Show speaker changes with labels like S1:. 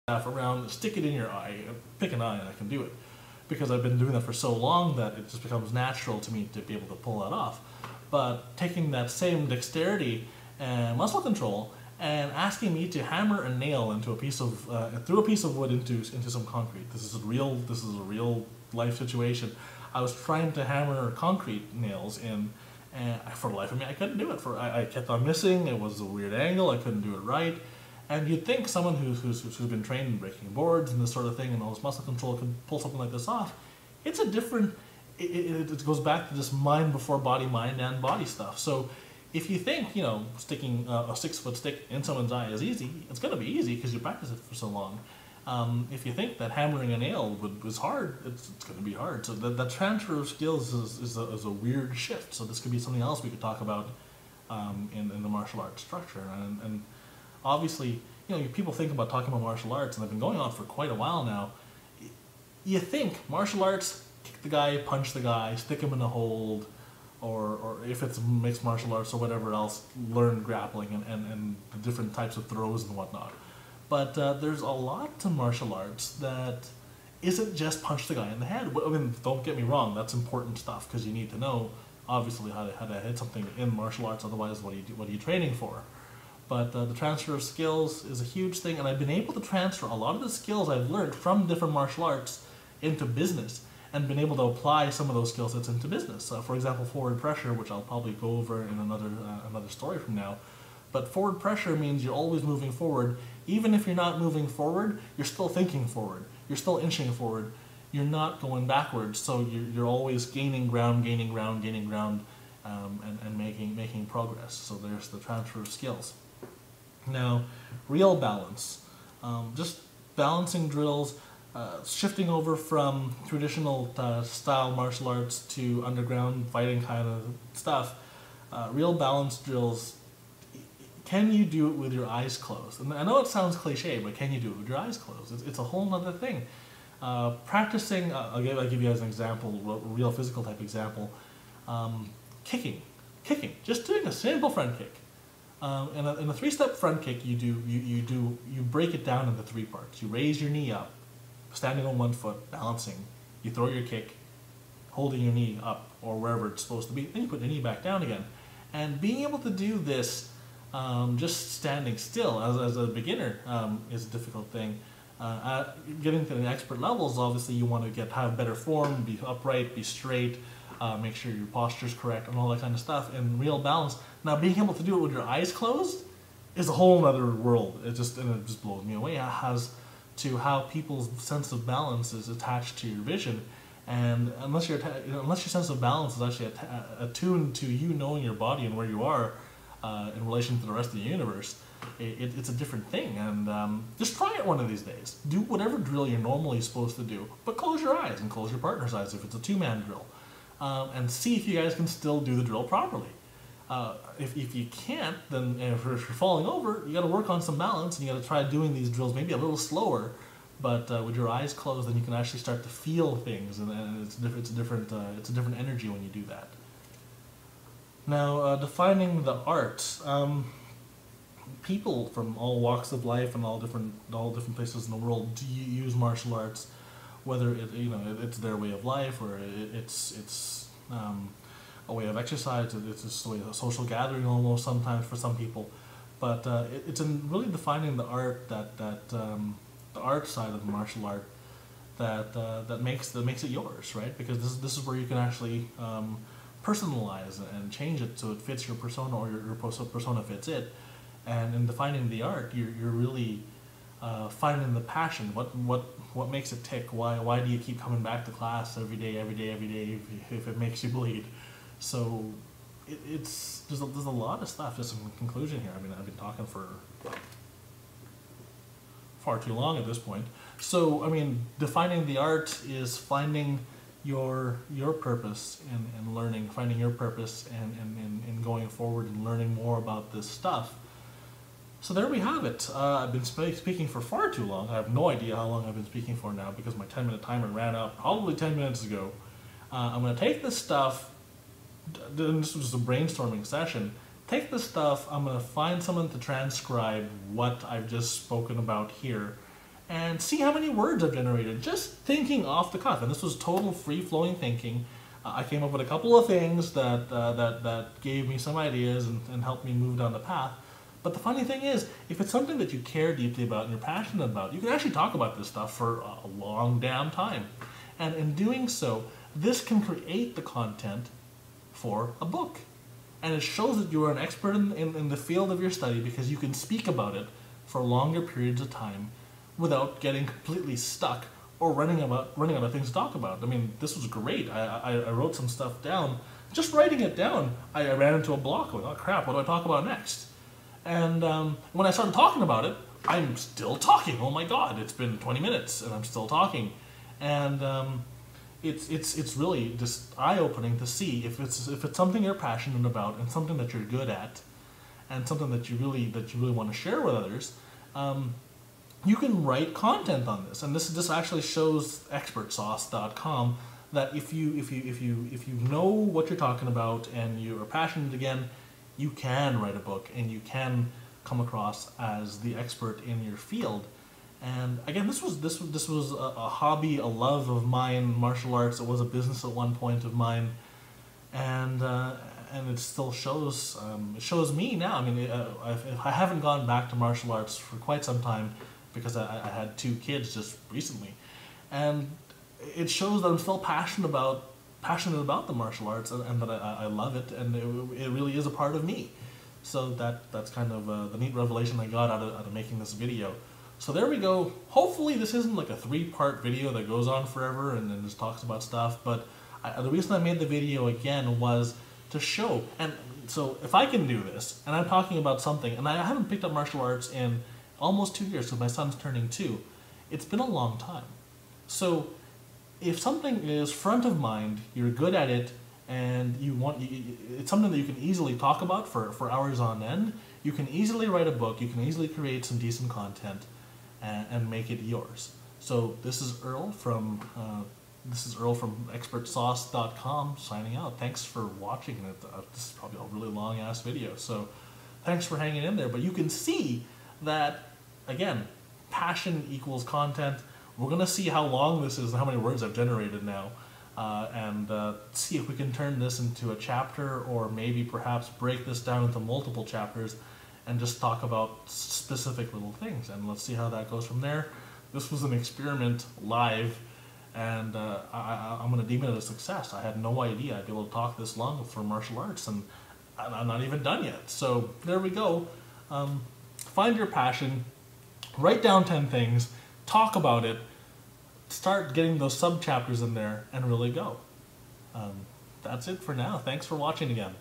S1: around, stick it in your eye, pick an eye, and I can do it. Because I've been doing that for so long that it just becomes natural to me to be able to pull that off. But taking that same dexterity and muscle control and asking me to hammer a nail into a piece of through a piece of wood into some concrete. This is a real life situation. I was trying to hammer concrete nails in, and for the life of me, I couldn't do it. I kept on missing. It was a weird angle. I couldn't do it right. And you'd think someone who's been trained in breaking boards and this sort of thing and all this muscle control could pull something like this off. It's a different. It goes back to this mind before body, mind and body stuff. So if you think, you know, sticking a 6-foot stick in someone's eye is easy, it's going to be easy because you practice it for so long. If you think that hammering a nail was hard, it's going to be hard. So that transfer of skills is a weird shift. So this could be something else we could talk about in the martial arts structure. And obviously, you know, people think about talking about martial arts, and they've been going on for quite a while now. You think martial arts, kick the guy, punch the guy, stick him in a hold, or if it's mixed martial arts or whatever else, learn grappling and the different types of throws and whatnot. But there's a lot to martial arts that isn't just punch the guy in the head. I mean, don't get me wrong, that's important stuff because you need to know, obviously, how to hit something in martial arts. Otherwise, what are you training for? But the transfer of skills is a huge thing, and I've been able to transfer a lot of the skills I've learned from different martial arts into business, and been able to apply some of those skill sets into business. For example, forward pressure, which I'll probably go over in another story from now. But forward pressure means you're always moving forward. Even if you're not moving forward, you're still thinking forward. You're still inching forward. You're not going backwards. So you're always gaining ground, and making progress. So there's the transfer of skills. Now, real balance. Just balancing drills, shifting over from traditional style martial arts to underground fighting kind of stuff. Real balance drills, can you do it with your eyes closed? And I know it sounds cliche, but can you do it with your eyes closed? It's a whole other thing. Practicing, I'll give you guys an example, a real physical type example. Kicking, just doing a simple front kick. In a 3-step front kick, you break it down into 3 parts. You raise your knee up, standing on 1 foot, balancing. You throw your kick, holding your knee up or wherever it's supposed to be. Then you put your knee back down again. And being able to do this just standing still as a beginner is a difficult thing. Getting to the expert levels, obviously, you want to have better form, be upright, be straight. Make sure your posture's correct and all that kind of stuff, and real balance. Now, being able to do it with your eyes closed is a whole other world. It just blows me away as to how people's sense of balance is attached to your vision. And unless your sense of balance is actually attuned to you knowing your body and where you are in relation to the rest of the universe, it's a different thing. And just try it one of these days. Do whatever drill you're normally supposed to do, but close your eyes and close your partner's eyes if it's a 2-man drill. And see if you guys can still do the drill properly. If you can't, then if you're falling over, you got to work on some balance, and you got to try doing these drills maybe a little slower, but with your eyes closed, then you can actually start to feel things, and it's a different energy when you do that. Now, defining the art. People from all walks of life and all different places in the world do use martial arts. Whether it's their way of life, or it's a way of exercise, it's just a way of social gathering almost sometimes for some people. But it's in really defining the art the art side of the martial art that makes it yours, right? Because this is where you can actually personalize and change it so it fits your persona, or your persona fits it. And in defining the art, you're really finding the passion. What makes it tick? Why do you keep coming back to class every day if it makes you bleed? So there's a lot of stuff. Just in conclusion here. I mean, I've been talking for far too long at this point. So I mean, defining the art is finding your purpose in learning, finding your purpose and going forward and learning more about this stuff. So there we have it. I've been speaking for far too long. I have no idea how long I've been speaking for now because my 10-minute timer ran out probably 10 minutes ago. I'm going to take this stuff, this was just a brainstorming session, take this stuff, I'm going to find someone to transcribe what I've just spoken about here, and see how many words I've generated, just thinking off the cuff. And this was total free-flowing thinking. I came up with a couple of things that gave me some ideas and helped me move down the path. But the funny thing is, if it's something that you care deeply about and you're passionate about, you can actually talk about this stuff for a long damn time. And in doing so, this can create the content for a book. And it shows that you are an expert in the field of your study because you can speak about it for longer periods of time without getting completely stuck or running out of things to talk about. I mean, this was great. I wrote some stuff down. Just writing it down, I ran into a block going, oh crap, what do I talk about next? And when I started talking about it, I'm still talking. Oh my God, it's been 20 minutes and I'm still talking. And it's really just eye-opening to see if it's something you're passionate about and something that you're good at and something that you really want to share with others. You can write content on this, and this actually shows Expertsauce.com that if you know what you're talking about and you are passionate again, you can write a book and you can come across as the expert in your field. And again, this was a hobby, a love of mine, martial arts. It was a business at one point of mine, and it still shows. It shows me now. I mean, I haven't gone back to martial arts for quite some time because I had 2 kids just recently, and it shows that I'm still passionate about the martial arts and that I love it, and it really is a part of me. So that's kind of the neat revelation I got out of making this video. So there we go. Hopefully this isn't like a 3-part video that goes on forever and then just talks about stuff, but the reason I made the video again was to show. And so if I can do this, and I'm talking about something, and I haven't picked up martial arts in almost 2 years, because my son's turning 2, it's been a long time. So if something is front of mind, you're good at it, and it's something that you can easily talk about for hours on end, you can easily write a book, you can easily create some decent content and make it yours. So this is Earl from Expertsauce.com signing out. Thanks for watching. This is probably a really long ass video, so thanks for hanging in there. But you can see that, again, passion equals content. We're gonna see how long this is and how many words I've generated now, and see if we can turn this into a chapter, or maybe perhaps break this down into multiple chapters and just talk about specific little things, and let's see how that goes from there. This was an experiment live, and I'm going to deem it a success. I had no idea I'd be able to talk this long for martial arts, and I'm not even done yet. So there we go. Find your passion, write down 10 things, talk about it, start getting those sub-chapters in there, and really go. That's it for now. Thanks for watching again.